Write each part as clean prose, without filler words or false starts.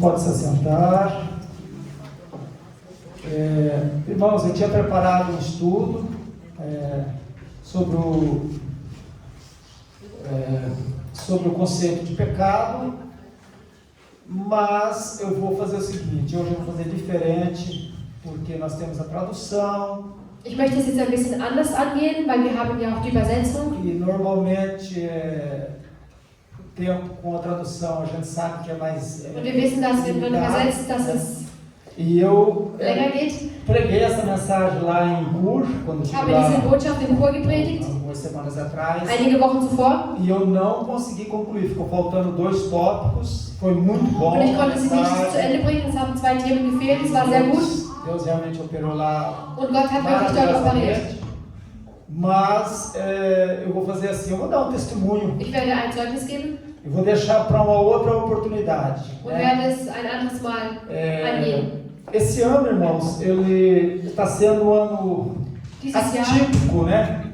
pode se assentar. Irmãos, eu tinha preparado um estudo sobre o conceito de pecado, mas eu vou fazer o seguinte, hoje eu vou fazer diferente, porque nós temos a tradução. Ich möchte es jetzt ein bisschen anders angehen, weil wir haben ja auch die Übersetzung. E normalmente o tempo com a tradução a gente sabe que é mais Und wir wissen, dass wenn man übersetzt, dass es E eu länger geht. preguei essa mensagem lá em Gur, quando Ich estive habe lá diese Botschaft in Chur gepredigt, algumas semanas atrás, einige Wochen zuvor. e eu não consegui concluir, ficou faltando 2 tópicos, foi muito bom. Und ich konnte sie nicht zu Ende bringen, es haben 2 Themen gefehlt, es war sehr gut. Deus realmente operou lá Und Gott hat wirklich dort operiert. Mas eu vou fazer assim, eu vou dar um testemunho, Ich werde ein Zeugnis geben eu vou deixar para uma outra oportunidade. und werde es ein anderes Mal angehen. Esse ano, irmãos, ele está sendo um ano Dieses Jahr atípico, né?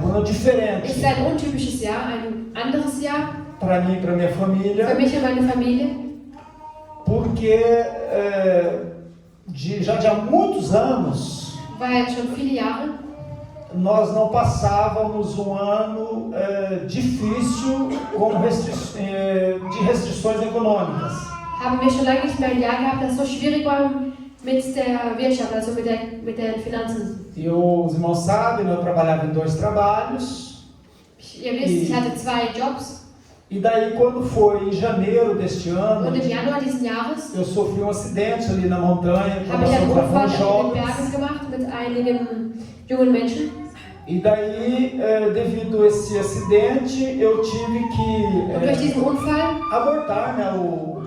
Um ano diferente ist ein untypisches Jahr, ein anderes Jahr para mim e para minha família, für mich und meine Familie, porque já de há muitos anos weil schon viele Jahre nós não passávamos um ano difícil com de restrições econômicas. haben wir schon lange nicht mehr ein Jahr gehabt, das so schwierig war mit der Wirtschaft, also mit den Finanzen. Os irmãos sabem, eu trabalhava em 2 trabalhos. Ihr wisst, ich hatte 2 Jobs E daí, quando foi em janeiro deste ano, und im Januar diesen Jahres eu sofri um acidente ali na montanha, quando habe ich nós einen fomos Unfall para in den jovens. Bergen gemacht mit einigen jungen Menschen. E daí, devido a esse acidente, eu tive Und durch diesen que Unfall abortar, né, o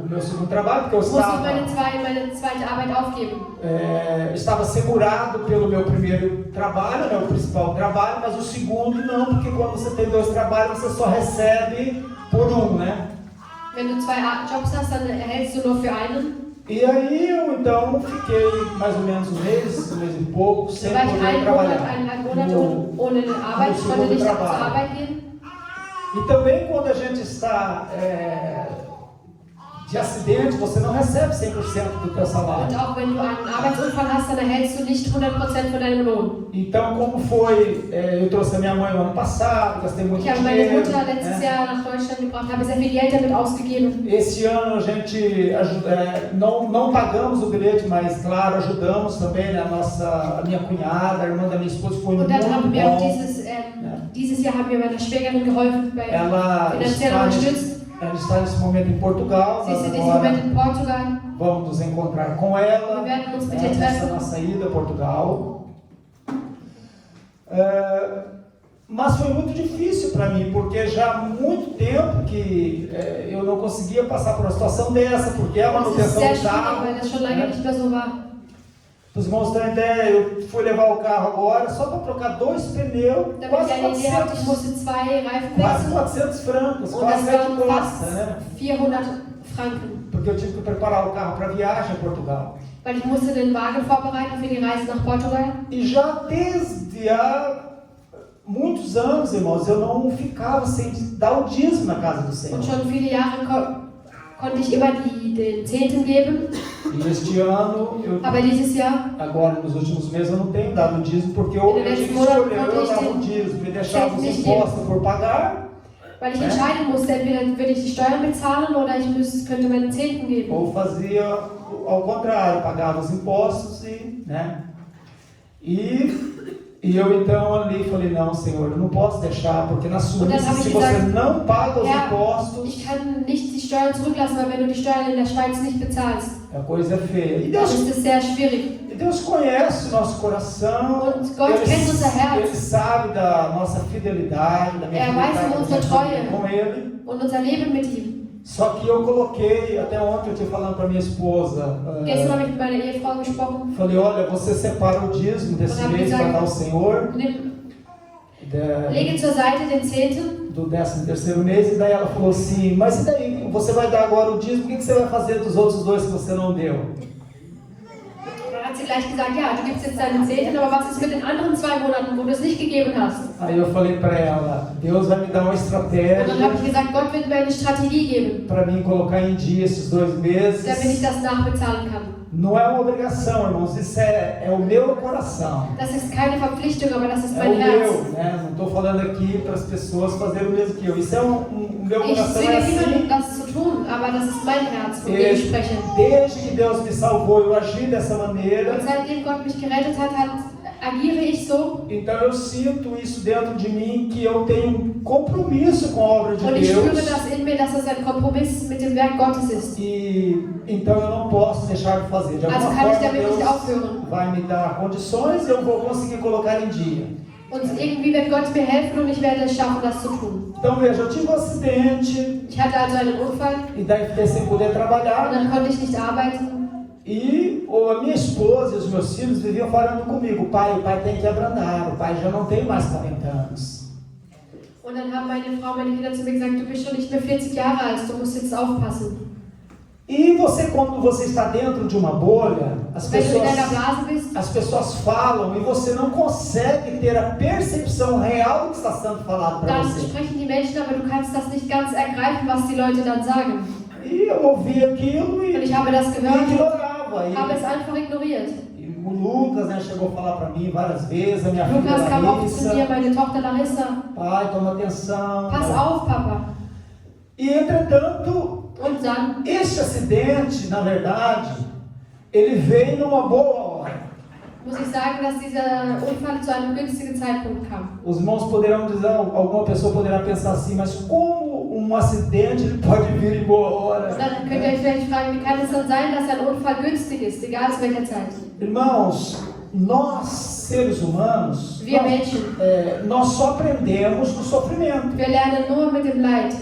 meu segundo trabalho, porque eu musste ich meine zweite Arbeit aufgeben. estava segurado pelo meu primeiro trabalho, né, o principal trabalho, mas o segundo não, porque quando você tem 2 trabalhos, você só recebe por um, né? Wenn du 2 Jobs hast, dann erhältst du nur für einen. E aí eu então fiquei mais ou menos um mês e pouco, sem Da war ich poder einen trabalhar. Monat, 1,5 Monate ohne Arbeit, ich konnte nicht zur Arbeit gehen. E também quando a gente está de acidente, você não recebe 100% do teu salário. Und auch wenn du einen Arbeitsunfall hast, dann erhältst du nicht 100% von deinem Lohn. Então, como foi, eu trouxe a minha mãe no ano passado, gastei muito Ich habe meine dinheiro. Mutter letztes Jahr nach Deutschland gebracht, habe sehr viel Geld damit ausgegeben. Esse ano a gente não pagamos o bilhete, mas claro, ajudamos também, né, a minha cunhada, a irmã da minha esposa, foi Und muito dann haben wir auch bom. dieses Jahr haben wir meiner Schwägerin geholfen, bei Ela finanziell unterstützt. está nesse momento em Portugal. Sie ist Nós in diesem agora Moment in Portugal. vamos nos encontrar com ela, Wir werden uns mit ihr nessa treffen. nossa ida a Portugal. Mas foi muito difícil para mim, porque já há muito tempo que eu não conseguia passar por uma situação dessa, porque a Das ist manutenção sehr do schwierig, carro. weil das schon lange nicht mehr so war. Os irmãos têm ideia, eu fui levar o carro agora só para trocar 2 pneus, Damit quase ihr eine Idee habt, ich 400, musste 2 Reifen quase wechseln 400 francos, und quase das 7 waren contas, fast né? 400 Franken. Porque eu tive que preparar o carro para a viagem a Portugal. Weil ich musste den Wagen vorbereiten für die Reise nach Portugal. E já desde há muitos anos, irmãos, eu não ficava sem dar o dízimo na casa do Senhor. Und schon viele Jahre konnte ich immer den Zehnten geben. E este ano, Aber dieses Jahr, agora nos últimos meses, eu não tenho dado o dízimo, porque eu tive que escolher, eu dava o dízimo e deixava os impostos por pagar, weil ich entscheiden musste, entweder will ich die Steuern bezahlen oder ich könnte meinen Zehnten geben. ou fazia ao contrário, pagava os impostos e, né? E eu então ali falei, não, Senhor, eu não posso deixar, porque na Suíça, se você não paga os impostos, ich kann nicht die Steuern zurücklassen, weil wenn du die Steuern in der Schweiz nicht bezahlst, a coisa é feia. E dann Deus, ist es sehr schwierig. Deus conhece o nosso coração, Und Gott kennt unser Herz. Ele sabe da nossa fidelidade, da minha Weiß um unsere Treue com Ele. und unser Leben mit ihm. Só que eu coloquei, até ontem eu tinha falando para minha esposa, Gestern habe ich mit meiner Ehefrau gesprochen. falei, olha, você separa o dízimo desse mês para dar ao Senhor, Lege zur Seite den Zehnten. do 13º mês, e daí ela falou assim, mas e daí, você vai dar agora o dízimo, o que você vai fazer dos outros 2 que você não deu? Dann hat sie gleich gesagt, ja, du gibst jetzt deine Zehnten, aber was ist mit den anderen 2 Monaten, wo du es nicht gegeben hast? Aí eu falei para ela, Deus vai me dar uma Und estratégia dann habe ich gesagt, Gott wird mir eine Strategie geben, para mim colocar em dia esses 2 meses. damit ich das nachbezahlen kann. Não é uma obrigação, irmãos, isso é o meu coração. Das ist keine Verpflichtung, aber das ist É mein o Herz. meu, né? Não estou falando aqui para as pessoas fazerem o mesmo que eu. Isso é o meu Ich coração, é zwinge assim. niemanden, das zu tun, aber das ist mein Herz, von dem ich spreche. Desde que Deus me salvou, eu agi dessa maneira. Und seitdem Gott mich gerettet hat, agiere ich so. Então eu sinto isso dentro de mim, que eu tenho um compromisso com a obra de Und ich spüre Deus. das in mir, dass es ein Kompromiss mit dem Werk Gottes ist. E então eu não posso deixar de fazer. De Also alguma kann ich forma damit nicht Deus aufhören. vai me dar condições e eu vou conseguir colocar em dia. Und irgendwie wird Gott mir helfen und ich werde es schaffen, das zu tun. Então veja, eu tive um acidente Ich hatte also einen Unfall e daí fiquei sem poder und trabalhar. dann konnte ich nicht arbeiten. E a minha esposa e os meus filhos viviam falando comigo, o pai tem que abrandar, o pai já não tem mais 40 anos. Und dann haben meine Frau, meine Kinder zu mir gesagt, du bist schon nicht mehr 40 Jahre alt, du musst jetzt aufpassen. E você, quando você está dentro de uma bolha, Wenn du in einer Blase bist, as pessoas falam e você não consegue ter a percepção real do que está sendo falado para dann você. sprechen die Menschen, aber du kannst das nicht ganz ergreifen, was die Leute dann sagen. E eu ouvi aquilo Und e ich habe das gehört ignorava. und habe es einfach ignoriert. E o Lucas, né, chegou a falar para mim várias vezes, a minha filha Lukas kam oft zu mir, Larissa, meine Tochter Larissa, pai, toma atenção. pass auf, Papa. E entretanto, Und dann, este acidente, na verdade, ele veio numa boa hora. muss ich sagen, dass dieser Unfall zu einem günstigen Zeitpunkt kam. Os irmãos poderão dizer, alguma pessoa poderá pensar assim, mas como um acidente ele pode vir em boa hora? Und dann könnt ihr euch vielleicht fragen, wie kann es dann sein, dass ein Unfall günstig ist, egal zu welcher Zeit? Irmãos, nós seres humanos, Wir Menschen, nós só aprendemos no sofrimento. wir lernen nur mit dem Leid.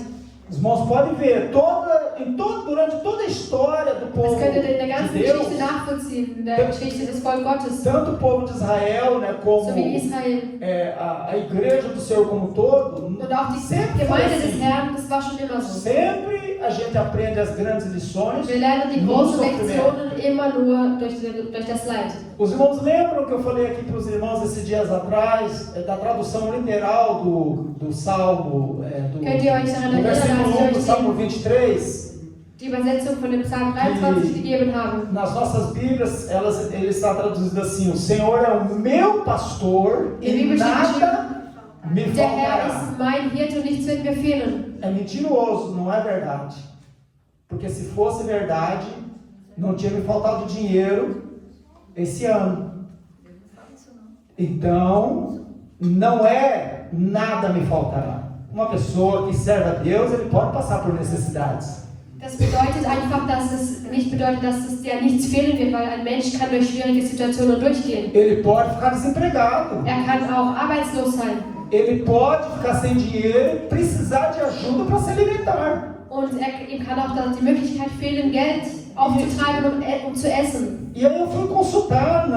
Os irmãos podem ver, durante toda a história do povo Das könnt ihr in der de ganzen Deus, Geschichte nachvollziehen, in der Geschichte des Volkes Gottes, tanto o povo de Israel, né, como so wie Israel. a igreja do Senhor como um todo, Und auch die sempre foi Gemeinde des assim. Herrn, das war schon immer so. Sempre a gente aprende as grandes lições Wir lernen die no großen sofrimento. Lektionen immer nur durch das Leid. Os irmãos lembram que eu falei aqui para os irmãos esses dias atrás, da tradução literal do Salmo, Könnt ihr euch daran do erinnern, versículo als 1 ich do euch Salmo 23? die Übersetzung von dem Psalm 23 gegeben habe? Nas nossas Bíblias, ele está traduzido assim: o Senhor é o meu pastor e nada me Der Herr faltará. ist mein Hirte und nichts wird mir fehlen. É mentiroso, não é verdade. Porque se fosse verdade, não tinha me faltado dinheiro esse ano. Então, não é nada me faltará. Uma pessoa que serve a Deus, ele pode passar por necessidades. Das bedeutet einfach, dass es nicht bedeutet, dass es dir nichts fehlen wird, weil ein Mensch kann durch schwierige Situationen durchgehen. Ele pode ficar desempregado. Kann auch arbeitslos sein. Ele pode ficar sem dinheiro e precisar de ajuda para se alimentar. Und ihm kann auch die Möglichkeit fehlen, Geld aufzutreiben, um zu essen. E aí eu fui consultar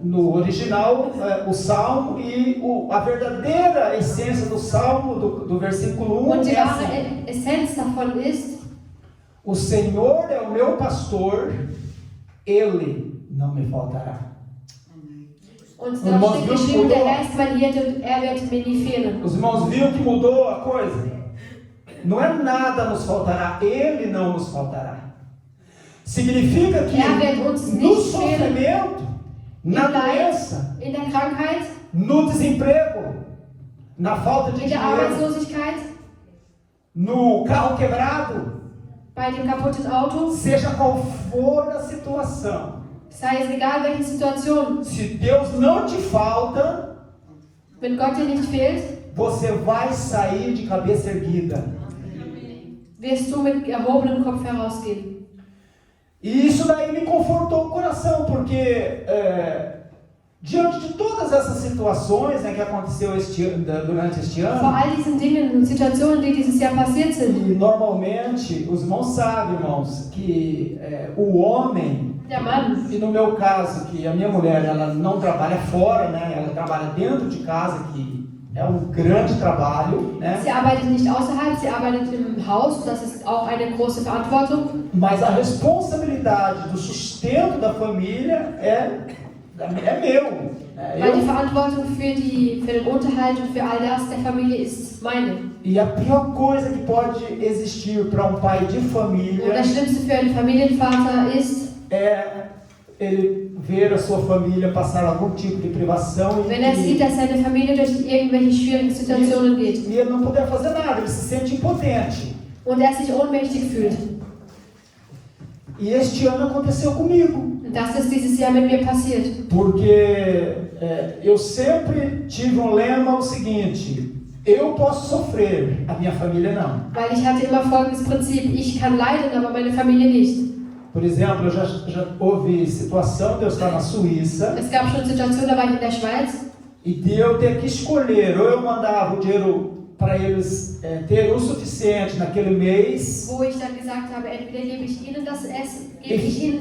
no original o Salmo e a verdadeira essência do Salmo, do versículo 1 Und die é wahre assim: Essenz davon ist, o Senhor é o meu pastor, Ele não me faltará. und da steht geschrieben, der Herr ist mein Hirte und er wird mir nie fehlen. Os irmãos viram que mudou a coisa? Não é nada nos faltará, Ele não nos faltará. Significa que no sofrimento, na doença, in der Krankheit, no desemprego, na falta de in der dinheiro, Arbeitslosigkeit, no carro quebrado, bei dem kaputten Auto, seja qual for a situação, sei es egal welche Situation, se Deus não te falta, wenn Gott dir nicht fehlt, você vai sair de cabeça erguida. Wirst du mit erhobenem Kopf herausgehen. E isso daí me confortou o coração, porque diante de todas essas situações, né, que aconteceu durante este ano, Vor all diesen Dingen und Situationen, die dieses Jahr passiert sind, e normalmente os irmãos sabem, irmãos, que o homem, der Mann, e no meu caso, que a minha mulher ela não trabalha fora, né, ela trabalha dentro de casa, que é um grande trabalho, né? Sie arbeitet nicht außerhalb, sie arbeitet im Haus, das ist auch eine große Verantwortung. Mas a responsabilidade do sustento da família é meu. Weil die Verantwortung für den Unterhalt und für all das der Familie ist meine. E a pior coisa que pode existir para um pai de Und família das Schlimmste für einen Familienvater ist, é ele ver a sua família passar algum tipo de privação wenn sieht, dass seine Familie durch irgendwelche schwierigen Situationen geht. e ele não puder fazer nada, ele se sente impotente. Und sich ohnmächtig fühlt. E este ano aconteceu comigo. Und das ist dieses Jahr mit mir passiert. Porque eu sempre tive um lema o seguinte: eu posso sofrer, a minha família não. Weil ich hatte immer folgendes Prinzip: Ich kann leiden, aber meine Familie nicht. Por exemplo, eu já houve situação de eu estar na Suíça Es gab schon Situationen, da war ich in der Schweiz. e de eu ter que escolher, ou eu mandava o dinheiro para eles ter o suficiente naquele mês, Wo ich dann gesagt habe, entweder gebe ich ihnen das Essen,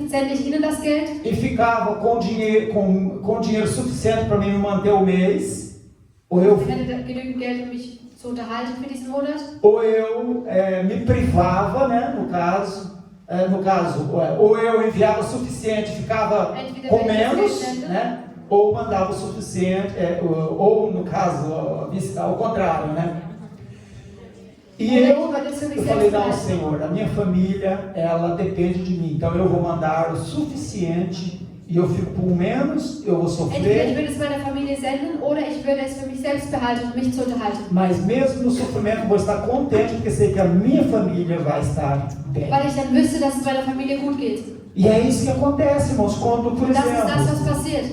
sende ich ihnen das Geld. e ficava com dinheiro suficiente para mim me manter o mês, ou eu Ich hätte genügend Geld, um mich zu unterhalten für diesen Monat. ou eu me privava, né, no caso, ou eu enviava o suficiente, ficava com menos, né, ou mandava o suficiente, ou no caso, ao contrário, né. E eu falei, não, Senhor, a minha família, ela depende de mim, então eu vou mandar o suficiente. E eu fico com menos, eu vou Entweder ich sofrer. würde es meiner Familie senden oder ich würde es für mich selbst behalten, um mich zu unterhalten. Mas mesmo no sofrimento, vou estar contente, porque sei que a minha família vai estar bem. Weil ich dann wüsste, dass es meiner Familie gut geht. E é isso que acontece, irmãos. Quando, por Das ist das, was exemplo, passiert.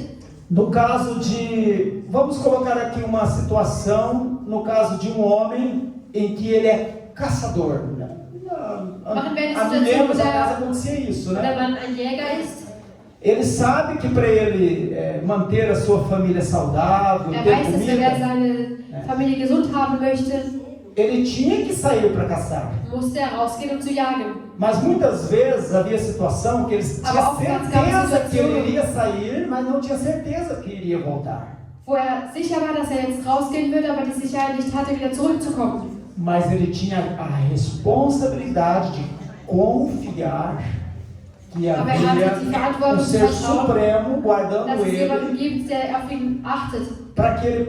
no caso de... Vamos colocar aqui uma situação, no caso de um homem em que ele é caçador. Há milênios atrás acontecia isso, Wenn né? man ein Jäger ist, Ele sabe que para ele manter a sua família saudável, ter weiß, dass wenn comida, seine Familie gesund haben möchte, ele tinha que sair para caçar. musste rausgehen, zu jagen. Mas muitas vezes havia situação que ele tinha certeza que ele iria sair, mas não tinha certeza que iria voltar. Wo sicher war, dass jetzt rausgehen würde, aber die Sicherheit nicht hatte, wieder zurückzukommen. Mas ele tinha a responsabilidade de confiar que havia um ser supremo guardando ele para que ele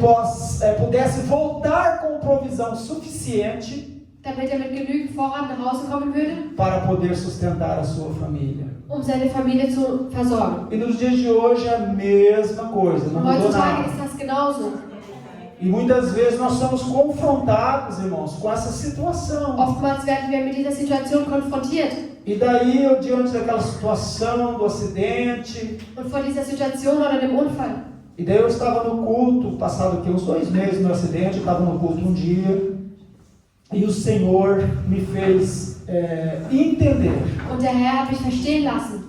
pudesse voltar com provisão suficiente damit mit genügend Vorrat nach Hause kommen würde, para poder sustentar a sua família. Seine Familie zu versorgen. E nos dias de hoje é a mesma coisa, não mudou nada. Heutzutage ist das genauso. E muitas vezes nós somos confrontados, irmãos, com essa situação. Oftmals werden wir mit dieser Situation konfrontiert. E daí eu, diante daquela situação do acidente, Und vor dieser Situation oder dem Unfall. e daí eu estava no culto, passado aqui uns 2 meses no acidente, eu estava no culto um dia, e o Senhor me fez entender Und der Herr hat mich verstehen lassen,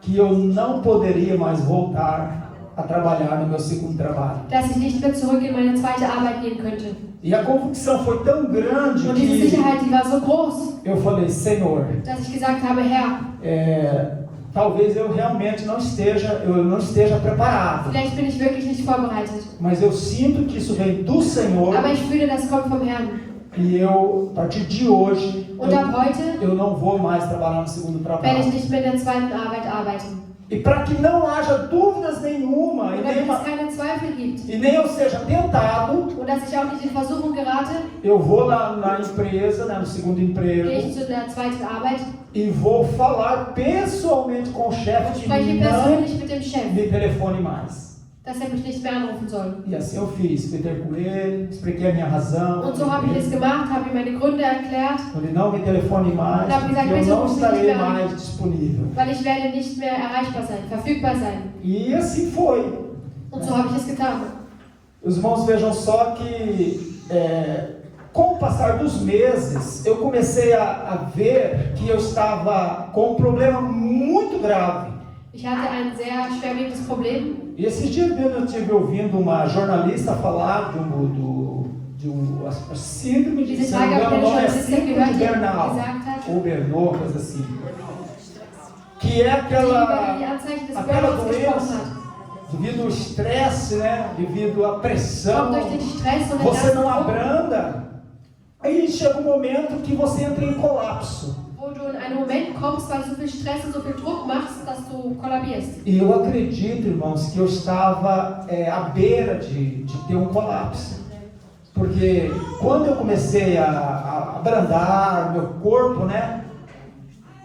que eu não poderia mais voltar a trabalhar no meu segundo trabalho. dass ich nicht mehr zurück in meine zweite Arbeit gehen könnte. E a convicção foi tão grande Und diese que Sicherheit, die war so groß, eu falei, Senhor, dass ich gesagt habe, Herr, talvez eu realmente não esteja preparado. vielleicht bin ich wirklich nicht vorbereitet. Mas eu sinto que isso vem do Senhor. Aber ich fühle, das kommt vom Herrn. E eu, a partir de hoje, Und ab heute eu não vou mais trabalhar no segundo werde ich trabalho. nicht mehr in der zweiten Arbeit arbeiten. E para que não haja dúvidas nenhuma Und damit es keine Zweifel gibt e nem eu seja tentado, und dass ich auch nicht in Versuchung gerate, eu vou lá na empresa, no segundo gehe ich emprego, zu der zweiten Arbeit e vou falar pessoalmente com o chefe und que spreche não persönlich mit dem Chef, me telefone mais. dass mich nicht mehr anrufen soll. E assim eu fiz, fui ter com ele, expliquei a minha razão. Und so habe ich es gemacht, habe ihm meine Gründe erklärt, Falei, não me telefone mais, porque eu não estarei mais disponível. weil ich werde nicht mehr erreichbar sein, verfügbar sein. E assim foi. Und so habe ich es getan. Os irmãos vejam só que com o passar dos meses eu comecei a ver que eu estava com um problema muito grave. Ich hatte ein sehr schwerwiegendes Problem. E esses dias mesmo eu estive ouvindo uma jornalista falar de uma síndrome de Diese Tage habe ich não eine é Journalistin síndrome gehört, de die Bernal gesagt hat, ou Bernal, coisa assim, que é die über die Anzeichen des aquela Burnouts gesprochen doença hat. devido ao estresse, né? Devido à pressão, Kommt durch den Stress und den você não ganzen Druck, abranda. Aí chega um momento que você entra em colapso. wo du in einen Moment kommst, weil du so viel Stress und so viel Druck machst, dass du kollabierst. E eu acredito, irmãos, que eu estava à beira de ter um colapso. Porque quando eu comecei a abrandar meu corpo, né?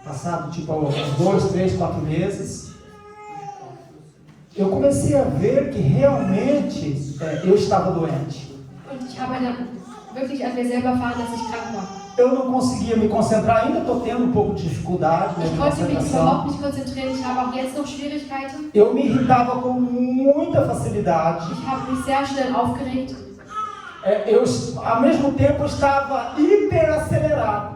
Passado tipo uns 2, 3, 4 meses, eu comecei a ver que realmente eu estava doente. Und ich habe dann wirklich an mir selber erfahren, dass ich krank war. Eu não conseguia me concentrar, ainda estou tendo um pouco de dificuldade Ich de konnte mich concentração. überhaupt nicht konzentrieren, ich habe auch jetzt noch Schwierigkeiten. Eu me irritava com muita facilidade. Ich habe mich sehr schnell aufgeregt. Ao mesmo tempo, estava hiperacelerado.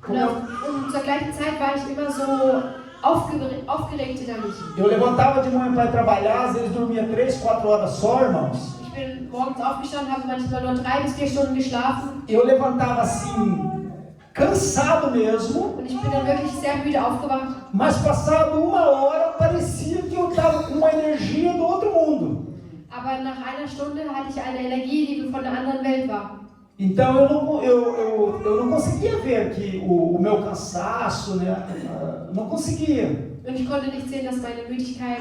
Und zur gleichen Zeit war ich immer so aufgeregt innerlich. Eu levantava de manhã para ir trabalhar, às vezes dormia 3, 4 horas só, irmãos. Ich bin morgens aufgestanden, habe manchmal nur 3 bis 4 Stunden geschlafen. Eu levantava assim, cansado mesmo, Und ich bin dann wirklich sehr müde aufgewacht. mas passado 1 hora, parecia que eu estava com uma energia do outro mundo. Aber nach einer Stunde hatte ich eine Energie, die von einer anderen Welt war. Então eu não conseguia ver que o meu cansaço, né? Não conseguia. Und ich konnte nicht sehen, dass meine Müdigkeit,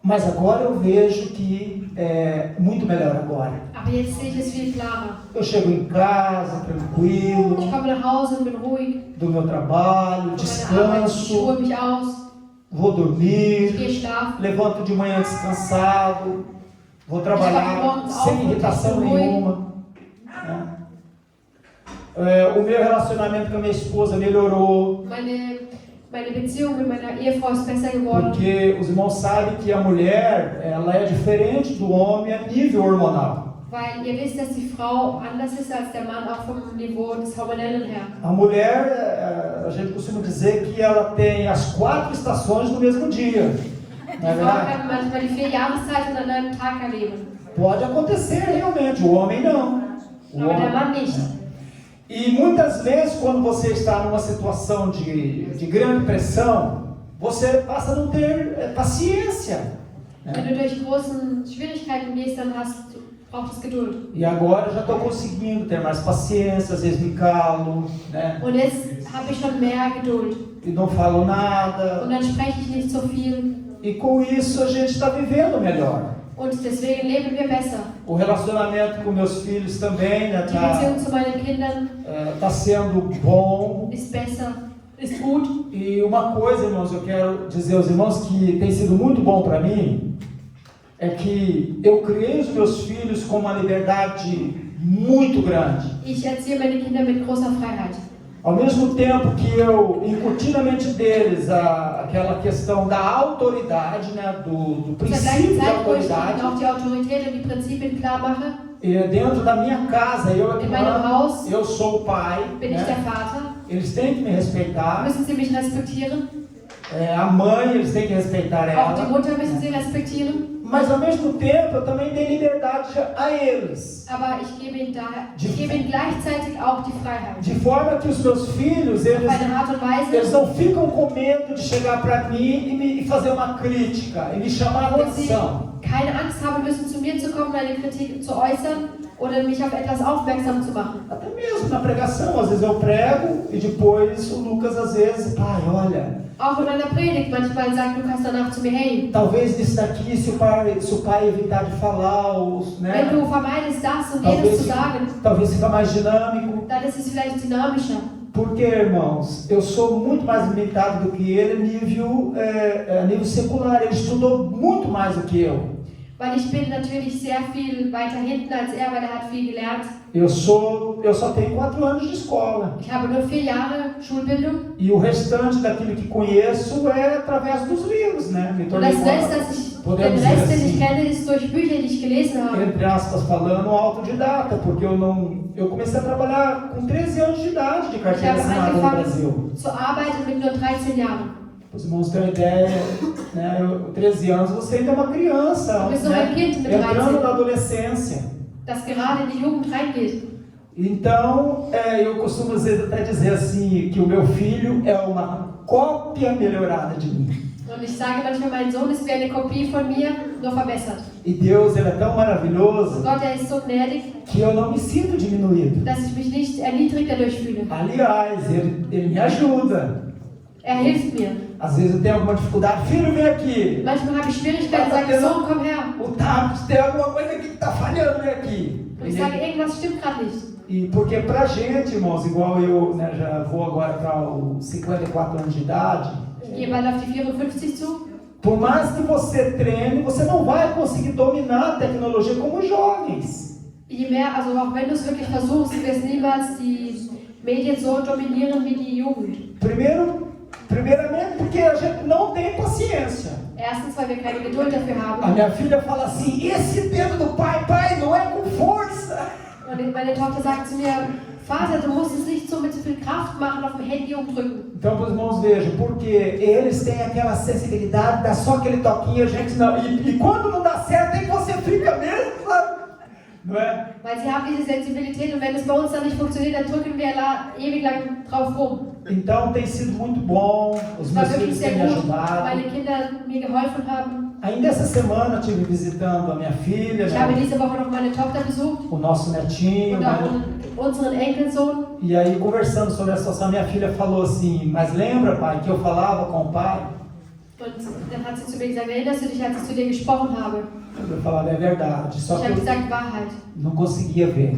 Mas agora eu vejo que é muito melhor agora. aber jetzt sehe ich es viel klarer. Eu chego em casa tranquilo, Ich komme nach Hause und bin ruhig. do meu trabalho, Von meiner Arbeit, ich ruhe descanso, mich aus. vou Ich dormir, gehe schlafen. levanto de manhã descansado, vou trabalhar sem irritação nenhuma. O meu relacionamento com a minha esposa melhorou, Meine Beziehung mit meiner Ehefrau ist besser geworden. porque os irmãos sabem que a mulher ela é diferente do homem a nível hormonal. Weil ihr wisst, dass die Frau anders ist als der Mann, auch vom Niveau des Hormonellen her. A mulher, a gente costuma dizer que ela tem as 4 estações no mesmo dia. Não é Die Frau verdade? kann manchmal die 4 Jahreszeiten an einem Tag erleben. Pode acontecer realmente, o homem não. O Aber der homem- Mann nicht. E muitas vezes, quando você está numa situação de grande pressão, você passa a não ter paciência. Wenn Né? du durch großen Schwierigkeiten gehst, dann braucht es Geduld. E agora eu já estou conseguindo ter mais paciência, às vezes me calo, né? Und jetzt habe ich schon mehr Geduld. E não falo nada. Und dann spreche ich nicht so viel. E com isso a gente está vivendo melhor. Und deswegen leben wir besser. O relacionamento com meus filhos também Die Beziehung zu meinen Kindern tá sendo bom. ist besser, ist gut. E uma coisa, irmãos, eu quero dizer aos irmãos que tem sido muito bom para mim, é que eu criei os meus filhos com uma liberdade muito grande. Ich erziehe meine Kinder mit großer Freiheit. Ao mesmo tempo que eu incuti na mente deles aquela questão da autoridade, né, do Zur gleichen princípio da Zeit, wo ich autoridade, ihnen auch die Autorität und die Prinzipien klar mache, dentro da minha casa, eu é que in meinem mando, Haus eu sou o pai, bin ich né? der Vater, Eles têm que me respeitar, müssen sie mich respektieren. a mãe, eles têm que respeitar Auch die ela, Mutter müssen sie respektieren. mas ao mesmo tempo eu também dei liberdade a eles, Aber ich gebe ihnen gleichzeitig auch die Freiheit. de forma que os meus filhos, Auf eine Art und eles Weise, não ficam com medo de chegar para mim e fazer uma crítica, e me chamar a wo sie atenção. keine Angst haben müssen, zu mir zu kommen, eine Kritik zu äußern oder mich auf etwas aufmerksam zu machen. Até mesmo na pregação, às vezes eu prego e depois o Lucas às vezes, pai, olha, Auch in einer Predigt, manchmal sagt Lukas danach zu mir, hey, talvez nisso daqui, se o pai evitar de falar, né, wenn du vermeidest, das und jenes zu sagen, talvez fica mais dinâmico. dann ist es vielleicht dynamischer. Porque, irmãos, eu sou muito mais limitado do que ele a nível secular. Ele estudou muito mais do que eu. Weil ich bin natürlich sehr viel weiter hinten als er, weil er hat viel gelernt. Eu só tenho 4 anos de escola. Ich habe nur 4 Jahre Schulbildung. E o restante daquilo que conheço é através dos livros, né? Me Und tornei, den Rest, podemos den dizer Rest, den ich assim, kenne, ist durch Bücher, die ich gelesen habe. entre aspas falando, autodidata, porque eu comecei a trabalhar com 13 anos de idade de Ich carteira habe assinada no Brasil. angefangen zu arbeiten mit nur 13 Jahren. Os irmãos têm uma ideia, né? 13 anos, você ainda é uma criança, Du bist noch né? ein Kind mit Entrando 13. na adolescência. Das gerade in die Jugend reingeht. Então, eu costumo às vezes até dizer assim, que o meu filho é uma cópia melhorada de mim. Und ich sage manchmal, mein Sohn ist wie eine Kopie von mir, nur verbessert. E Deus, ele é tão maravilhoso Gott, er ist so gnädig, que eu não me sinto diminuído. dass ich mich nicht erniedrigt dadurch fühle. Aliás, ele me ajuda. Er hilft mir. Às vezes eu tenho alguma dificuldade. Filho, vem aqui. Manchmal habe ich Schwierigkeiten, sage ich, Sohn, komm her. O tablet, tem alguma coisa aqui que está falhando, vem aqui. Und ich sage, irgendwas stimmt gerade nicht. E porque pra gente, irmãos, igual eu, né, já vou agora para os 54 anos de idade, Ich gehe bald auf die 54 zu. por mais que você treine, você não vai conseguir dominar a tecnologia como os jovens. Je mehr, also auch wenn du es wirklich versuchst, du wirst niemals die Medien so dominieren wie die Jugend. Primeiramente porque a gente não tem paciência. Erstens, weil wir keine Geduld dafür A haben. minha filha fala assim, esse dedo do pai, não é com força. Und meine Tochter sagt zu mir, Vater, du musst es nicht so mit so viel Kraft machen, auf dem Handy umdrücken. Então, os irmãos, vejam, porque eles têm aquela sensibilidade, dá só aquele toquinho, a gente não. E quando não dá certo, aí você fica mesmo, sabe? Não é? Weil sie haben diese Sensibilität und wenn es bei uns dann nicht funktioniert, dann drücken wir ewig lang drauf rum. Então, tem sido muito bom, os Es war meus wirklich filhos têm sehr me gut, ajudado. meine Kinder mir geholfen haben. Ainda essa semana eu estive visitando a minha filha, Ich habe né, diese Woche noch meine Tochter besucht o nosso netinho, und auch né, unseren Enkelsohn. e aí conversando sobre a situação, minha filha falou assim, mas lembra, pai, que eu falava com o pai? Und dann hat sie zu mir gesagt, erinnerst du dich, als ich zu dir gesprochen habe? Eu falava, é verdade, só Ich que habe eu gesagt, Wahrheit. não conseguia ver.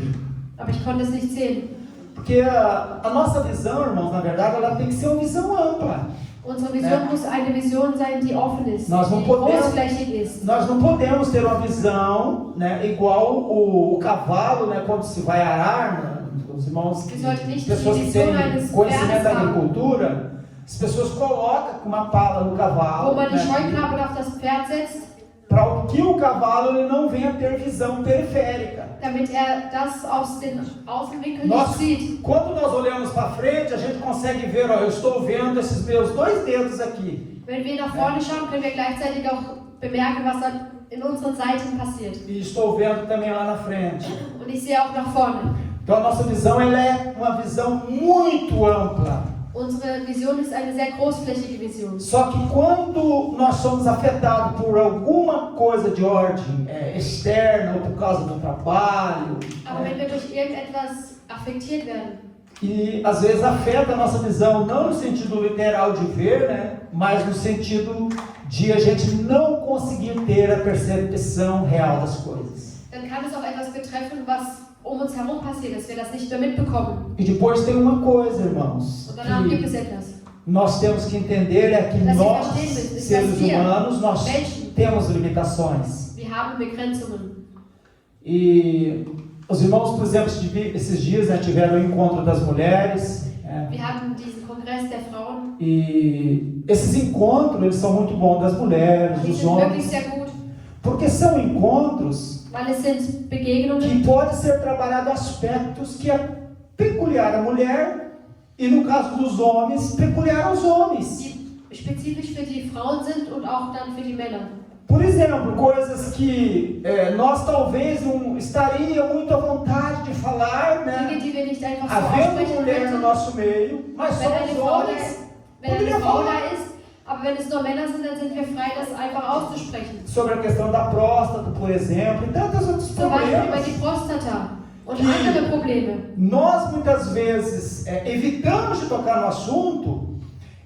Aber ich konnte es nicht sehen. Porque a nossa visão, irmãos, na verdade, ela tem que ser uma visão ampla. Unsere Vision muss eine Vision sein, die offen ist, Nós não die podemos- großflächig ist. Nós não podemos ter uma visão, né, igual o cavalo, né, quando se vai arar, né, os irmãos, Wir sollten nicht pessoas die que Vision têm eines conhecimento da Pferdes haben, agricultura, as pessoas colocam uma pala no cavalo, wo man die né, Scheuklappen auf das Pferd setzt, para que o cavalo ele não venha ter visão periférica. damit das aus den Außenwinkeln Nós, nicht sieht. quando nós olhamos para frente, a gente consegue ver, ó, eu estou vendo esses meus 2 dedos aqui. Wenn wir nach vorne schauen, können wir gleichzeitig auch bemerken, was dann in unseren Seiten passiert. E estou vendo também lá na frente. Und ich sehe auch nach vorne. Então a nossa visão ela é uma visão muito ampla. Unsere Vision ist eine sehr großflächige Vision. Só que quando nós somos afetados por alguma coisa de ordem externa, ou por causa do trabalho, Aber wenn wir durch irgendetwas affektiert werden, e às vezes afeta a nossa visão, não no sentido literal de ver, né, mas no sentido de a gente não conseguir ter a percepção real das coisas. dann kann es auch etwas betreffen, was um uns herum passiert, dass wir das nicht mehr mitbekommen. E depois tem uma coisa, irmãos, Und danach gibt que es etwas. nós temos que entender é que Das wir nós, verstehen müssen, ist, seres dass wir humanos, nós Menschen, temos limitações. wir haben Begrenzungen. E os irmãos, por exemplo, esses dias, né, tiveram o encontro das mulheres. Wir hatten diesen Kongress der Frauen. E esses encontros, eles são muito bons, das mulheres, Die dos sind wirklich homens, sehr gut, porque são encontros weil es sind Begegnungen, que pode ser trabalhado aspectos que é peculiar à mulher e, no caso dos homens, peculiar aos homens. die spezifisch für die Frauen sind und auch dann für die Männer. Por exemplo, coisas que nós talvez não estaríamos muito à vontade de falar, Dinge, né? die wir nicht einfach so Havendo aussprechen mulher no könnten, nosso meio, mas só wenn eine os Frau da homens ist. Wenn eine poderiam Frau falar da ist, aber wenn es nur Männer sind, dann sind wir frei, das einfach auszusprechen. sobre a questão da próstata, por exemplo, e tantos outros Zum Beispiel über problemas. die Prostata und Die- andere Probleme. Nós muitas vezes evitamos de tocar no assunto,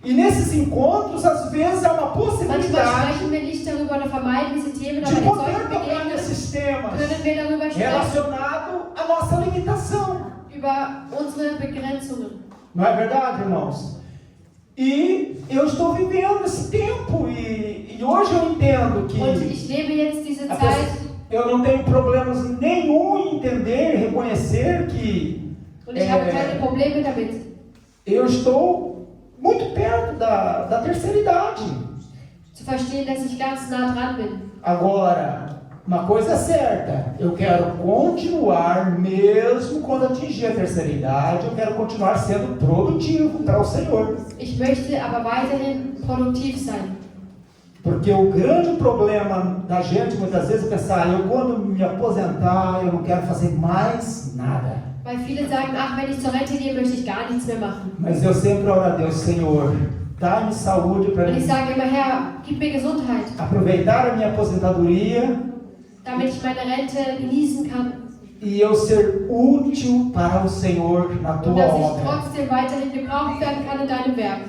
e nesses encontros, às vezes, há uma Manchmal possibilidade sprechen wir nicht darüber oder vermeiden diese Themen, aber de in poder solchen tocar Begegnungen nesses temas können wir darüber sprechen, relacionados à nossa limitação. über unsere Begrenzungen. Não é verdade, irmãos? E eu estou vivendo esse tempo, e hoje eu entendo que Und ich lebe jetzt diese a Zeit pessoa- eu não tenho problemas nenhum em entender e reconhecer que und ich habe keine Probleme damit. eu estou muito perto da terceira idade. Zu verstehen, dass ich ganz nah dran bin. Agora, uma coisa é certa, eu quero continuar, mesmo quando atingir a terceira idade, eu quero continuar sendo produtivo para o Senhor. Ich möchte aber weiterhin produktiv sein. Porque o grande problema da gente muitas vezes é pensar, eu quando me aposentar, eu não quero fazer mais nada. Weil viele sagen, ach, wenn ich zur Rente gehe, möchte ich gar nichts mehr machen. Mas eu sempre oro a Deus, Senhor, Dá-me saúde para Und ich mim sage immer, Herr, gib mir Gesundheit, aproveitar a minha aposentadoria damit ich meine Rente genießen kann e eu ser útil para o Senhor na und tua dass ich obra. trotzdem weiterhin gebraucht werden kann in deinem Werk.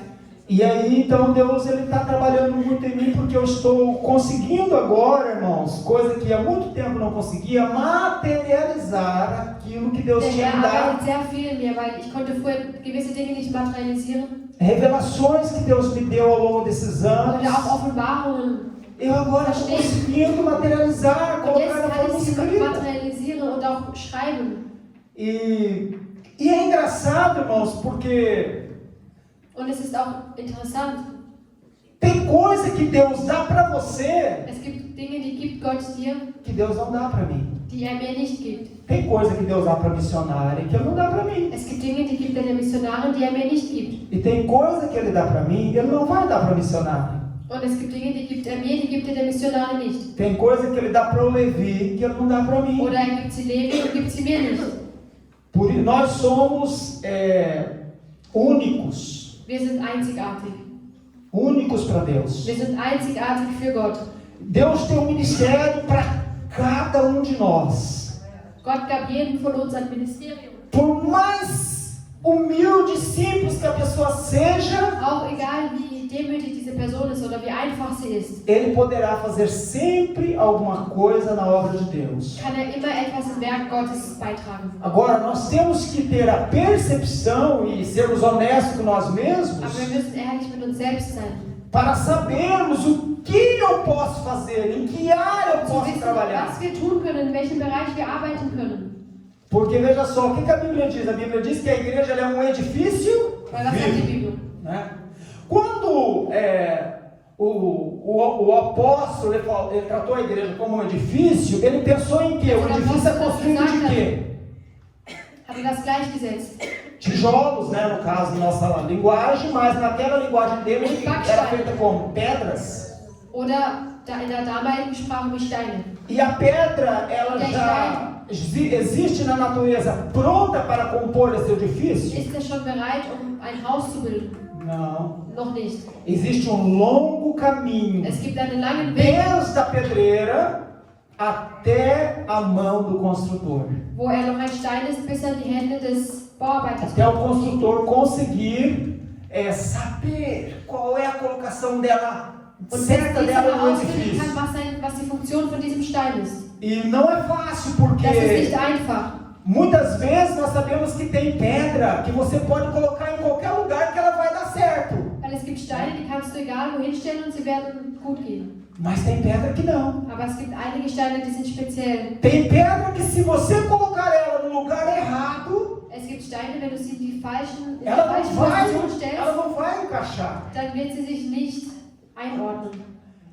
E aí, então, Deus ele está trabalhando muito em mim, porque eu estou conseguindo agora, irmãos, coisa que há muito tempo não conseguia, materializar aquilo que Deus Der tinha Herr me dado. arbeitet sehr viel in mir, weil ich konnte früher gewisse Dinge nicht materialisieren. Revelações que Deus me deu ao longo desses anos, Oder auch Offenbarungen. eu agora estou conseguindo materializar, Und colocar jetzt na kann forma ich sie escrita. materialisieren und auch schreiben. E é engraçado, irmãos, porque Und es ist auch interessant. tem coisa que Deus dá para você Es gibt Dinge, die gibt Gott dir, que Deus não dá para mim. die er mir nicht gibt. Tem coisa que Deus dá para missionária que Ele não dá para mim. Es gibt Dinge, die gibt er der Missionarin, die er mir nicht gibt. E tem coisa que Ele dá para mim e Ele não vai dar para missionária. Und es gibt Dinge, die gibt er mir, die gibt er der Missionarin nicht. Tem coisa que Ele dá para o Levi que Ele não dá para mim. Oder er gibt sie Levi und gibt sie mir nicht. Nós somos únicos. Wir sind einzigartig. Únicos para Deus. Wir sind einzigartig für Gott. Deus tem um ministério para cada um de nós. Gott gab jedem von uns ein Ministerium. Por mais humilde e simples que a pessoa seja, Auch egal wie demütig diese Person ist oder wie einfach sie ist, ele poderá fazer sempre alguma coisa na obra de Deus. kann er immer etwas im Werk Gottes beitragen. Agora, nós temos que ter a percepção e sermos honestos com nós mesmos Aber wir müssen ehrlich mit uns selbst sein. para sabermos o que eu posso fazer, em que área eu Zu posso wissen, trabalhar. was wir tun können, in welchem Bereich wir arbeiten können. Porque veja só, o que a Bíblia diz? A Bíblia diz que a igreja ela é um edifício Weil was sagt die vivo. Bibel? Né? Quando o apóstolo ele tratou a igreja como um edifício, ele pensou em quê? O edifício é construído de quê? Hat er das gleichgesetzt? Tijolos, né, no caso, nossa linguagem, mas naquela linguagem dele era feita como pedras. Oder in der damaligen Sprache wie Steine. E a pedra, ela já existe na natureza pronta para compor esse edifício? Ist er schon bereit, ein Haus zu bilden? Não. Noch nicht. Existe um longo caminho, Es gibt einen langen Weg, desde a pedreira até a mão do construtor. wo er noch ein Stein ist, bis an die Hände des Bauarbeiters Até o kommt. construtor conseguir saber qual é a colocação dela, Und bis certa dieser dela no herausfinden edifício. kann, was die Funktion von diesem Stein ist. E não é fácil, Das ist porque nicht einfach. muitas vezes nós sabemos que tem pedra que você pode colocar em qualquer lugar que ela vai dar certo. Weil es gibt Steine, die kannst du egal wo hinstellen und sie werden gut gehen. Mas tem pedra que não. Aber es gibt einige Steine, die sind speziell. Tem pedra que se você colocar ela no lugar errado, Es gibt Steine, wenn du sie in die falsche ela Position stellst, não vai encaixar. dann wird sie sich nicht einordnen.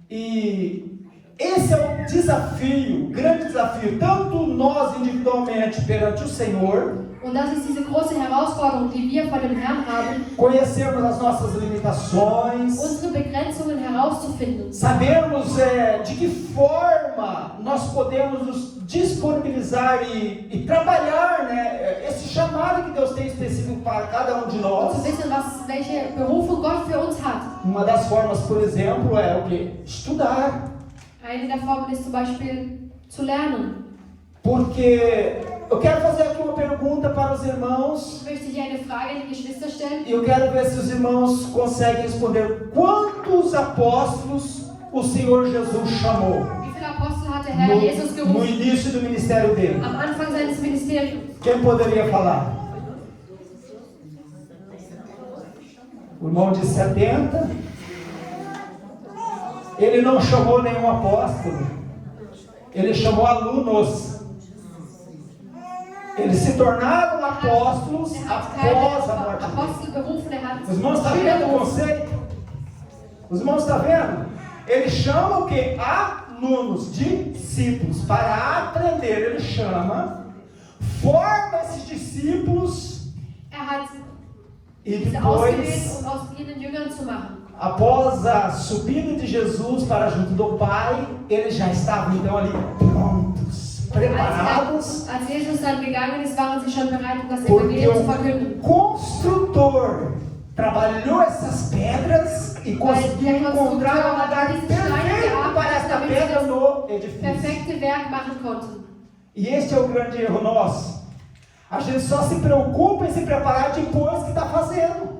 E esse é um desafio, um grande desafio, tanto nós individualmente perante o Senhor, Und das ist diese große Herausforderung, die wir vor dem Herrn haben, conhecermos as nossas limitações, unsere Begrenzungen herauszufinden. sabermos de que forma nós podemos nos disponibilizar e trabalhar, né, esse chamado que Deus tem específico para cada um de Und nós. zu wissen, welche Berufung Gott für uns hat. Uma das formas, por exemplo, é o quê? Estudar. Eine der Formen ist zum Beispiel zu lernen. Porque eu quero fazer aqui uma pergunta para os irmãos. Ich möchte hier eine Frage an die Geschwister stellen. E eu quero ver se os irmãos conseguem responder. Quantos apóstolos o Senhor Jesus chamou Wie viele Apostel hat der Herr Jesus no gerufen? início do ministério dele? Am Anfang seines Ministeriums. Quem poderia falar? O irmão de 70. Ele não chamou nenhum apóstolo. Ele chamou alunos. Eles se tornaram apóstolos após a morte dele. Apostel berufen, hat Os irmãos estão vendo o conceito? Os irmãos estão vendo? Ele chama o quê? Alunos, discípulos, para aprender. Ele chama, forma esses discípulos hat e diese ausgewählt, depois, aus ihnen Jüngern zu machen. após a subida de Jesus para junto do Pai, eles já estavam então ali prontos, preparados. Als Jesus dann gegangen ist, waren sie schon bereit, um das Porque Evangelium zu verkünden. o construtor trabalhou essas pedras e conseguiu encontrar um lugar perfeito para esta pedra no edifício. Perfekte Werk machen konnten. E este é o grande erro nosso. A gente só se preocupa em se preparar depois que está fazendo.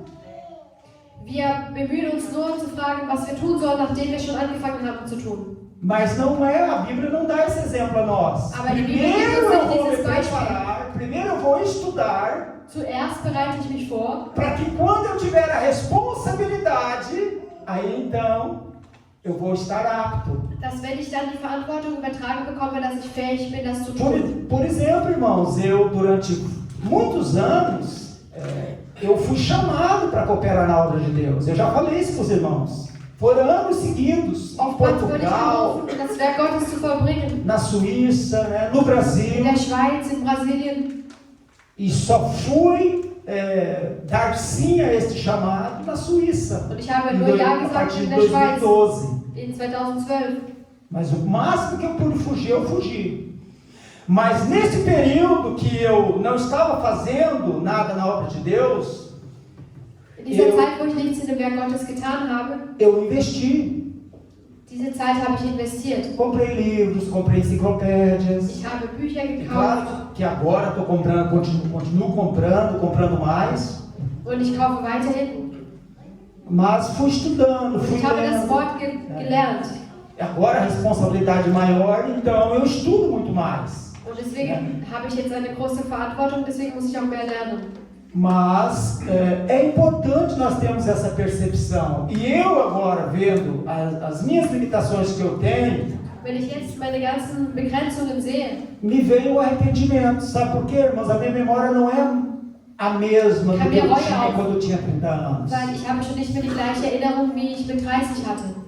Wir bemühen uns nur zu fragen, was wir tun sollen, nachdem wir schon angefangen haben zu tun. Mas não é, a Bíblia não dá esse exemplo a nós. Aber die Bibel Primeiro gibt uns eu nicht vou me dieses Beispiel. preparar, primeiro eu vou estudar, Zuerst bereite ich mich vor, para que quando eu tiver a responsabilidade, aí então eu vou estar apto. dass wenn ich dann die Verantwortung übertragen bekomme, dass ich fähig bin, das zu tun. Por exemplo, irmãos, eu durante muitos anos, eu fui chamado para cooperar na obra de Deus. Eu já falei isso para os irmãos. Foram anos seguidos, em Oftmals wurde ich Portugal, berufen, das Werk Gottes zu vollbringen. na Suíça, né, no Brasil. In der Schweiz, in Brasilien. E só fui dar sim a este chamado na Suíça. Und ich habe nur Ja A gesagt partir in de der Schweiz 2012. in 2012. Mas o máximo que eu pude fugir, eu fugi. Mas nesse período que eu não estava fazendo nada na obra de Deus, In dieser Zeit, wo ich nichts in dem Werk Gottes getan habe, eu investi. diese Zeit habe ich investiert. Comprei livros, comprei enciclopédias. Ich habe Bücher E gekauft claro que agora estou comprando, continuo comprando mais. und ich kaufe weiterhin. Mas fui estudando, Und fui ich habe das lendo. Wort gelernt. Agora a responsabilidade maior, então eu estudo muito mais. Und deswegen habe ich jetzt eine große Verantwortung, deswegen muss ich auch mehr lernen. Mas é importante nós termos essa percepção. E eu agora, vendo as minhas limitações que eu tenho, Wenn ich jetzt meine ganzen Begrenzungen sehe, me veio o arrependimento. Sabe por quê, irmãos? A minha memória não é a mesma do que eu tinha quando eu tinha 30 anos. weil ich habe schon nicht mehr die gleiche Erinnerung, wie ich mit 30 hatte.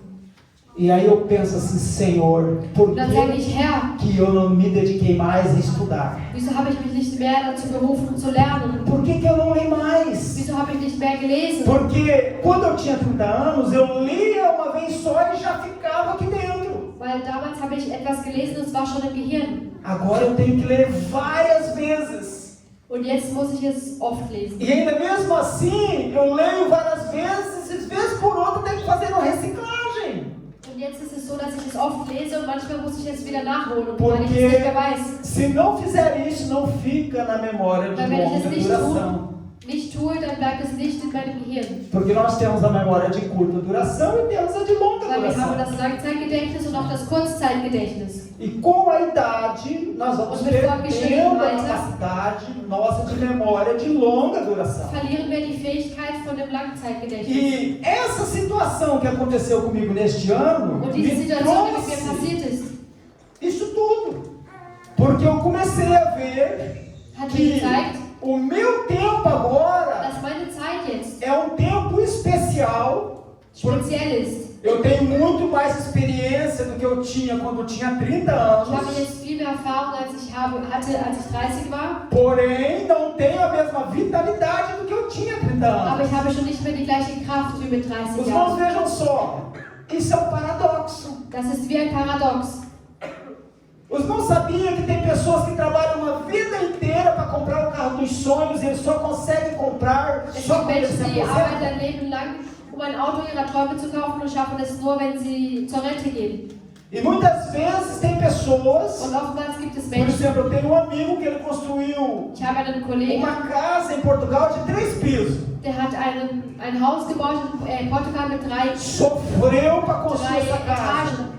E aí eu penso assim, Senhor, por Und dann sage que, ich, Herr, que eu não me dediquei mais a estudar? wieso habe ich mich nicht mehr dazu berufen zu lernen? Por que eu não leio mais? Wieso habe ich nicht mehr gelesen? Porque quando eu tinha 30 anos, eu lia uma vez só e já ficava aqui dentro. Weil damals habe ich etwas gelesen und es war schon im Gehirn. Agora eu tenho que ler várias vezes. Und jetzt muss ich es oft lesen. E ainda mesmo assim, eu leio várias vezes e vez por outra eu tenho que fazer uma reciclagem. Und jetzt ist es so, dass ich es oft lese und manchmal muss ich es wieder nachholen, weil ich es nicht Porque mehr weiß. se não fizer isso, não fica na memória de Weil wenn ich es longa nicht duração. tue, dann bleibt es nicht in meinem Gehirn. Porque nós temos a memória de curta duração e temos a de longa Weil wir haben duração. das Langzeitgedächtnis und auch das Kurzzeitgedächtnis. E com a idade, nós vamos Und mit perdendo a Alter capacidade nossa de memória de longa duração. Verlieren wir die Fähigkeit von dem Langzeitgedächtnis. E essa situação que aconteceu comigo neste ano Und diese me Situation, die mit mir trouxe passiert ist, isso tudo. Porque eu comecei a ver hat mir que gezeigt, o meu tempo agora dass meine Zeit jetzt é um tempo especial. speziell ist. Eu tenho muito mais experiência do que eu tinha quando eu tinha 30 Ich habe anos. jetzt viel mehr Erfahrung, als ich hatte, als ich 30 war. Porém, não tenho a mesma vitalidade do que eu tinha 30 Aber anos. ich habe schon nicht mehr die gleiche Kraft wie mit 30 Os irmãos, Jahren. vejam só. Isso é um paradoxo. Das ist wie ein Paradox. Os irmãos sabiam que tem pessoas que trabalham uma vida inteira para comprar o carro dos sonhos e eles só conseguem comprar Es só gibt quando eles se Menschen, die arbeiten aposentam? ein Leben lang, um ein Auto ihrer Träume zu kaufen und schaffen es nur, wenn sie zur Rente gehen. E muitas vezes tem pessoas, Und oftmals gibt es por Menschen, exemplo, eu tenho um amigo que ele construiu ich habe einen Kollegen, uma casa em Portugal de 3 pisos. der hat ein Haus gebaut in Portugal mit drei Sofreu para construir essa casa. Etagen.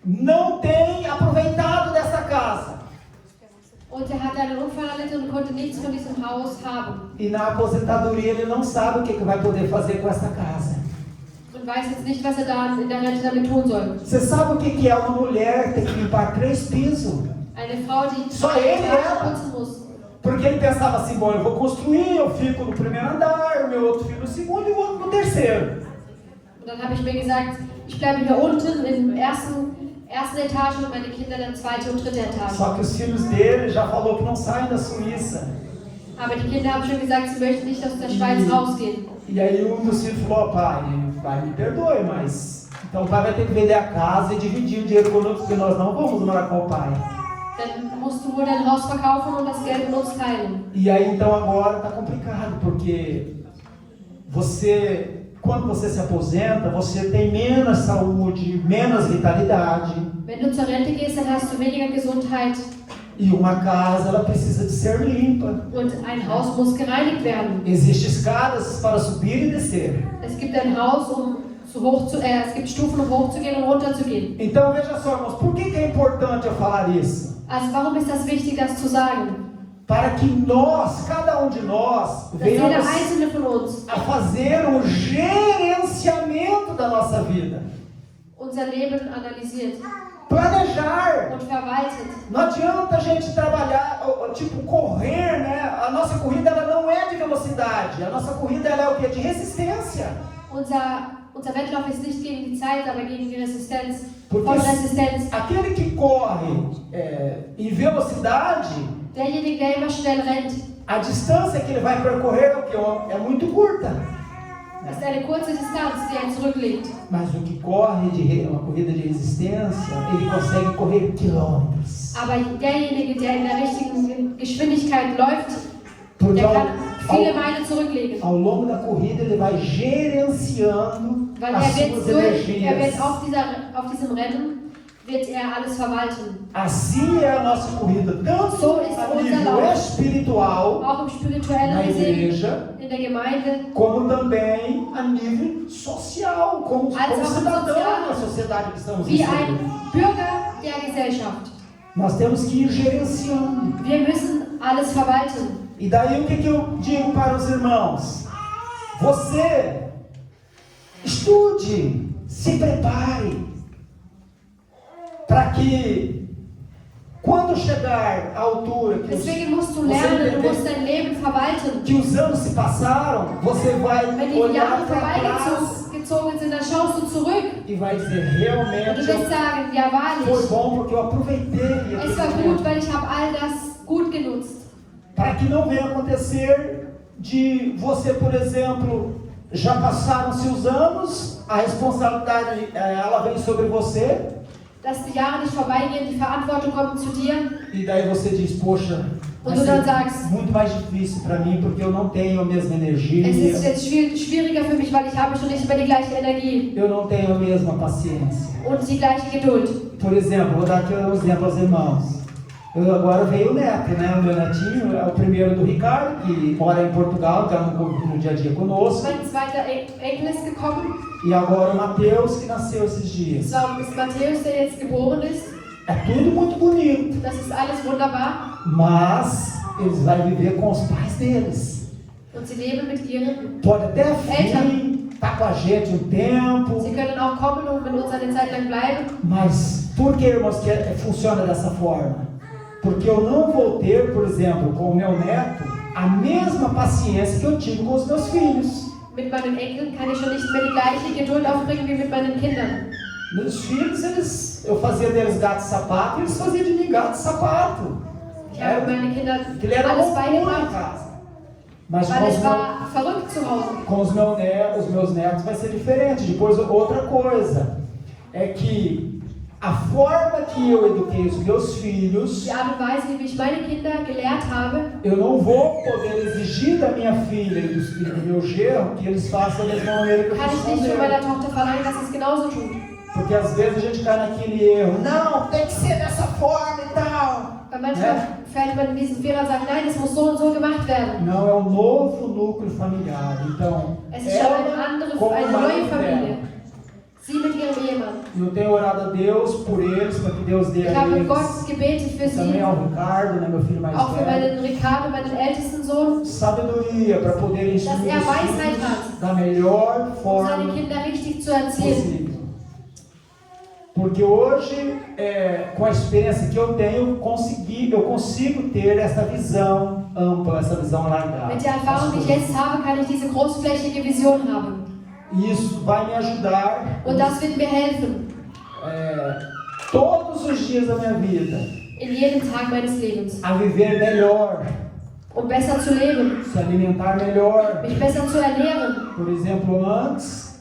Não tem aproveitado dessa casa. Und er hat einen Unfall erlitten und konnte nichts von diesem Haus haben. E na aposentadoria ele não sabe o que vai poder fazer com essa casa. Und weiß jetzt nicht, was er da in der Rente damit tun soll. Você sabe o que é uma mulher ter que limpar 3 pisos? Eine Frau, die Só drei ele, Etagen ela. putzen muss. Porque ele pensava assim, bom, eu vou construir, eu fico no primeiro andar, o meu outro fica no segundo e o outro no terceiro. Und dann habe ich mir gesagt, ich bleibe hier unten in der ersten Etage und meine Kinder dann zweite und dritte Etage. Só que os filhos dele já falou que não saem da Suíça. Aber die Kinder haben schon gesagt, sie möchten nicht aus der Schweiz rausgehen. E aí um dos filhos falou, pai, me perdoe, mas então o pai vai ter que vender a casa e dividir o dinheiro conosco, porque nós não vamos morar com o pai. Dann musst du wohl dein Haus verkaufen und das Geld mit uns teilen. E aí então agora está complicado, porque você quando você se aposenta, você tem menos saúde, menos vitalidade. Wenn du zur Rente gehst, dann hast du weniger Gesundheit. E uma casa, ela precisa de ser limpa. Und ein Haus muss gereinigt werden. Existem escadas para subir e descer. Es gibt ein Haus, es gibt Stufen, um hochzugehen und runterzugehen. Então veja só, irmãos, por que é importante eu falar isso? Also warum ist das wichtig, das zu sagen? Para que nós, cada de nós, Dass jeder venhamos einzelne von uns a fazer um gerenciamento da nossa vida. unser Leben analysiert Planejar. und verwaltet. Não adianta a gente trabalhar, tipo correr, né? A nossa corrida ela não é de velocidade. A nossa corrida ela é o quê? De resistência. Unser Wettlauf ist nicht gegen die Zeit, aber gegen die Resistenz. Porque Voll Resistenz. aquele que corre em velocidade, Derjenige, der immer schnell rennt, a distância que ele vai percorrer é muito curta. ist eine kurze Distanz, die er zurücklegt. Mas o que corre uma corrida de resistência, ele consegue correr quilômetros. Aber derjenige, der in der richtigen Geschwindigkeit läuft, Porque der kann viele Meilen zurücklegen. ao longo da corrida ele vai gerenciando Weil as suas energias. auf diesem Rennen wird er alles verwalten. Assim é a nossa corrida, tanto So ist a unser nível Lauf. espiritual, Auch im spirituellen na gesehen, igreja, in der Gemeinde, como também a nível social, como Als auch cidadão social. na sociedade que estamos wie inseridos. ein Bürger der Gesellschaft. Nós temos que ir gerenciando. Wir müssen alles verwalten. E daí o que eu digo para os irmãos? Você estude, se prepare, para que quando chegar à altura que Deswegen musst du você lernen, du entender musst dein Leben verwalten. que os anos se passaram, você vai Wenn die olhar Jahre para trás vorbeigezogen sind, dann schaust du zurück e vai dizer, und du realmente wirst sagen, ja foi wahrlich, bom porque eu aproveitei es war aquele gut, tempo. weil ich habe all das gut genutzt. Para que não venha acontecer de você, por exemplo, já passaram-se os anos, a responsabilidade ela vem sobre você, Dass die Jahre nicht vorbeigehen, die Verantwortung kommt zu dir e daí você diz, poxa, vai und du dann ser sagst, muito mais difícil para mim porque eu não tenho a mesma es energia, ist jetzt schwieriger für mich, weil ich habe schon nicht mehr die gleiche Energie eu não tenho a mesma paciência. und die gleiche Geduld. Por exemplo, vou dar aqui um exemplo aos irmãos. Agora veio o neto, né? O meu netinho é o primeiro do Ricardo, que mora em Portugal, está no dia a dia conosco. Mein zweiter Enkel ist gekommen, E agora o Mateus, que nasceu esses dias. das ist Matthäus, der jetzt geboren ist. É tudo muito bonito, Das ist alles wunderbar mas eles vão viver com os pais deles. und sie leben mit ihren. Pode até vir, tá com a gente um tempo, Sie können auch kommen und mit uns eine Zeit lang bleiben. mas por que, irmãos, que funciona dessa forma? Porque eu não vou ter, por exemplo, com o meu neto, a mesma paciência que eu tive com os meus filhos. Mit meinen Enkeln kann ich schon nicht mehr die gleiche Geduld aufbringen wie mit meinen Kindern. Meus filhos, eu fazia deles gato e sapato, e eles faziam de mim gato e sapato. Ich habe meinen Kindern Ele era alles loucura em beigebracht, casa. Mas weil ich war verrückt zu Hause. com os meus netos vai ser diferente. Depois, outra coisa é que a forma que eu eduquei os meus filhos, Die Art und Weise, wie ich meine Kinder gelehrt habe, eu não vou poder exigir da minha filha e dos filhos do meu genro que eles façam da mesma maneira que eu kann fiz ich com nicht von eles. meiner Tochter verlangen, dass sie es genauso tut. Porque às vezes a gente cai naquele erro. Não, tem que ser dessa forma e tal. Weil manchmal fällt man in diesen Fehler und sagt, nein, es muss so und so gemacht werden. Não, é um novo núcleo familiar. Então, Es ist schon eine com o neue marido Familie. dela. Sie mit ihrem Ehemann. Eu tenho orado a Deus por eles, para que Deus dê Ich a habe eles. Gott gebetet für Também sie, ao Ricardo, né, meu filho mais auch für velho. meinen Ricardo, meinen ältesten Sohn, Sabedoria para poder instruir Dass os Weisheit filhos hat. da melhor um forma seine Kinder richtig zu erziehen. possível. Porque hoje, com a experiência que eu tenho, eu consigo ter essa visão ampla, essa visão alargada. Mit der Erfahrung, die ich jetzt habe, kann ich diese großflächige Vision haben. E isso vai me ajudar Und das wird mir helfen, todos os dias da minha vida in jedem Tag meines Lebens, a viver melhor, besser zu leben, se alimentar melhor. mich besser zu ernähren. Por exemplo, antes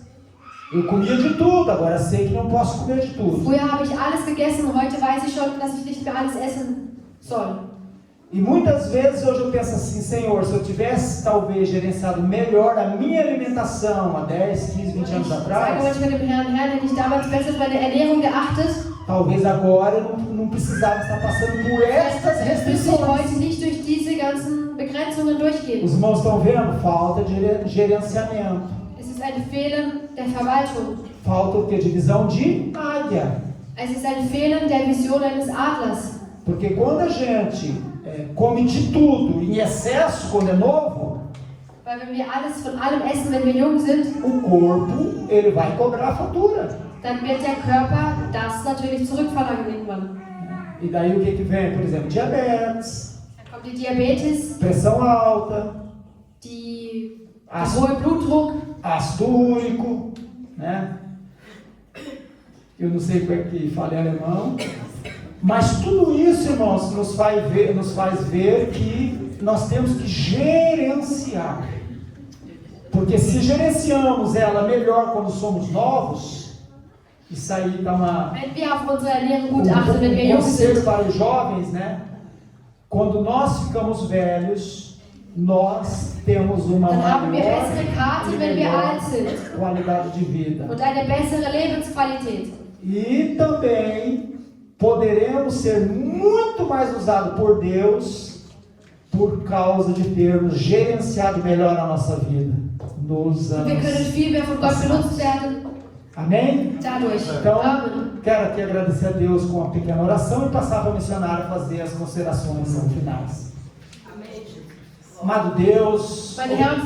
eu comia de tudo, agora sei que não posso comer de tudo. Früher habe ich alles gegessen, heute weiß ich schon, dass ich nicht mehr alles essen soll. E muitas vezes hoje eu penso assim, Senhor, se eu tivesse talvez gerenciado melhor a minha alimentação há 10, 15, 20 anos Ich sage atrás, manchmal dem Herrn, Herr, hätte ich damals besser auf meine Ernährung geachtet, talvez agora eu não precisava estar passando por estas müsste ich restrições. heute nicht durch diese ganzen Begrenzungen durchgehen. Os irmãos estão vendo? Falta de gerenciamento. Es ist ein Fehlen der Verwaltung. Falta o quê? De visão de águia. Es ist ein Fehlen der Vision eines Adlers. Porque quando a gente come de tudo em excesso, quando é novo, Weil wenn wir alles von allem essen, wenn wir jung sind, o corpo ele vai cobrar a fatura. dann wird der Körper das natürlich zurückverlangen irgendwann. E daí o que que vem? Por exemplo, diabetes, Dann kommt die Diabetes, pressão alta, der hohe Blutdruck, ácido úrico, né? Eu não sei como é que fala em alemão, mas tudo isso, irmãos, nos faz ver que nós temos que gerenciar. Porque se gerenciamos ela melhor quando somos novos, isso aí dá uma wenn wir auf unsere Ernährung gut achten, wenn wir jung conselho sind. para os jovens, né? Quando nós ficamos velhos, nós temos uma Dann haben wir maior bessere Karte, e wenn wir melhor alt sind. qualidade de vida. Und eine bessere Lebensqualität. E também poderemos ser muito mais usados por Deus por causa de termos gerenciado melhor a nossa vida nos Und wir können anos. viel mehr von Gott benutzt werden Amém? dadurch. Então, Amen. quero aqui agradecer a Deus com uma pequena oração e passar para o missionário fazer as considerações finais. Amado Deus, Meine Herren,